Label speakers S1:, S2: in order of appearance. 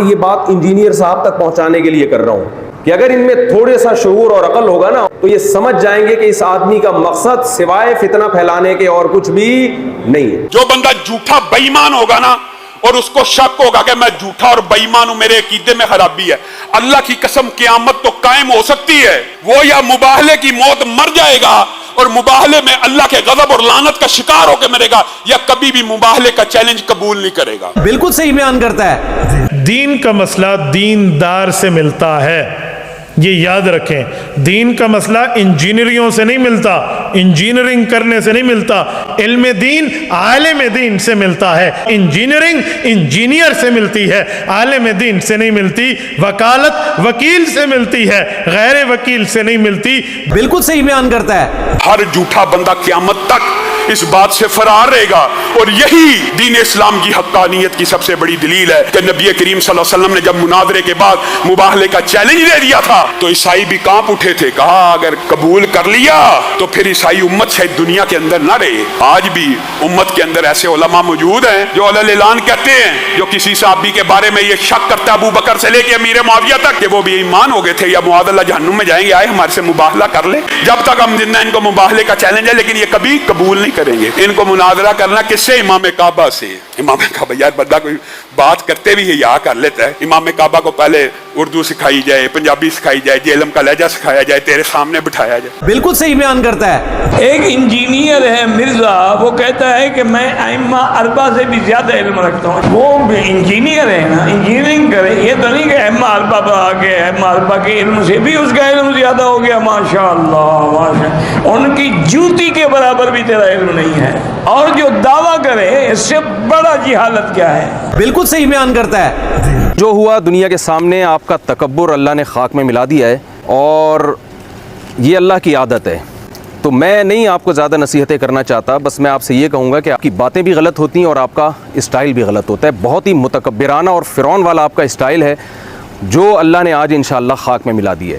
S1: یہ بات انجینئر صاحب تک پہنچانے کے لیے کر رہا ہوں کہ اگر ان میں تھوڑے سا شعور اور عقل ہوگا نا تو یہ سمجھ جائیں گے کہ اس آدمی کا مقصد سوائے فتنہ پھیلانے کے اور کچھ بھی نہیں ہے۔
S2: جو بندہ جھوٹا بے ایمان ہوگا نا اور اس کو شک ہوگا کہ میں جھوٹا اور بے ایمان ہوں، میرے عقیدے میں خرابی ہے، اللہ کی قسم قیامت تو قائم ہو سکتی ہے، وہ یا مباہلے کی موت مر جائے گا اور مباہلے میں اللہ کے غضب اور لعنت کا شکار ہو کے مرے گا، یا کبھی بھی مباہلے کا چیلنج قبول نہیں کرے گا۔
S3: بالکل صحیح بیان کرتا ہے۔
S4: دین کا مسئلہ دیندار سے ملتا ہے، یہ یاد رکھیں۔ دین کا مسئلہ انجینئروں سے نہیں ملتا، انجینئرنگ کرنے سے نہیں ملتا۔ علم دین عالم دین سے ملتا ہے، انجینئرنگ انجینئر سے ملتی ہے، عالم دین سے نہیں ملتی۔ وکالت وکیل سے ملتی ہے، غیر وکیل سے نہیں ملتی۔
S3: بالکل صحیح بیان کرتا ہے۔
S2: ہر جھوٹا بندہ قیامت تک اس بات سے فرار رہے گا، اور یہی دین اسلام کی حقانیت کی سب سے بڑی دلیل ہے کہ نبی کریم صلی اللہ علیہ وسلم نے جب مناظرے کے بعد مباہلے کا چیلنج دے دیا تھا تو عیسائی بھی کانپ اٹھے تھے، کہا اگر قبول کر لیا تو پھر عیسائی امت شاید دنیا کے اندر نہ رہے۔ آج بھی امت کے اندر ایسے علماء موجود ہیں جو علی الاعلان کہتے ہیں، جو کسی صحابی کے بارے میں یہ شک کرتا ہے ابو بکر سے لے کے امیر معاویہ تک کہ وہ بھی ایمان ہو گئے تھے یا معاذ اللہ جہنم میں جائیں گے، آئے ہمارے سے مباہلہ کر لے۔ جب تک ہم زندہ ان کو مباہلے کا چیلنج ہے، لیکن یہ کبھی قبول نہیں کریں گے۔ ان کو مناظرہ کرنا کس سے؟ امام کعبہ سے۔ امام کعبہ، یار بندہ کوئی بات کرتے بھی یا کر لیتا ہے۔ امام کعبہ کو پہلے اردو سکھائی جائے، پنجابی سکھائی جائے، جہلم کا لہجہ سکھایا جائے، تیرے سامنے بٹھایا جائے۔
S3: بالکل صحیح بیان کرتا ہے۔
S5: ایک انجینئر ہے مرزا، وہ کہتا ہے کہ میں ائمہ اربعہ سے بھی زیادہ علم رکھتا ہوں۔ وہ بھی انجینئر ہے نا، انجینئرنگ کرے، یہ تو نہیں کہ ائمہ اربعہ پر آ کے ائمہ اربعہ کے علم سے بھی اس کا علم زیادہ ہو گیا، ماشاء اللہ ماشاء، ان کی جوتی کے برابر بھی تیرا علم نہیں ہے۔ اور جو دعویٰ کرے اس سے بڑا جہالت کیا ہے۔
S3: بالکل صحیح بیان کرتا ہے۔
S1: جو ہوا دنیا کے سامنے آپ کا تکبر اللہ نے خاک میں ملا دیا ہے، اور یہ اللہ کی عادت ہے۔ تو میں نہیں آپ کو زیادہ نصیحتیں کرنا چاہتا، بس میں آپ سے یہ کہوں گا کہ آپ کی باتیں بھی غلط ہوتی ہیں اور آپ کا اسٹائل بھی غلط ہوتا ہے۔ بہت ہی متکبرانہ اور فرعون والا آپ کا اسٹائل ہے جو اللہ نے آج انشاءاللہ خاک میں ملا دی ہے۔